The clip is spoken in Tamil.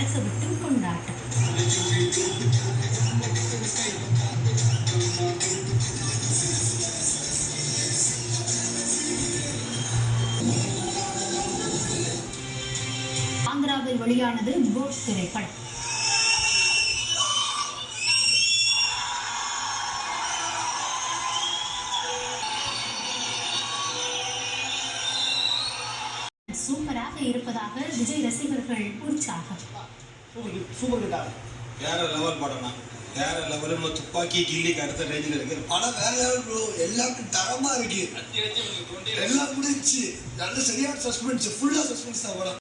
பறக்க விட்டும் கொண்டாட்டம். ஆந்திராவில் வெளியானது கோட் திரைப்படம். சூப்பராக இருப்பதாக விஜய் ரசிகர்கள் உற்சாகம். வேற லெவல் படம்னா வேற லெவல். துப்பாக்கி கில்லி அடுத்த ரேஞ்சில் இருக்கு. படம் வேற லெவல் ப்ரோ. எல்லாருக்கும் தரமா இருக்கு. எல்லாம் முடிஞ்சு நல்ல சரியான சஸ்பென்ஸ், ஃபுல்லா சஸ்பென்ஸ் தான் படம்.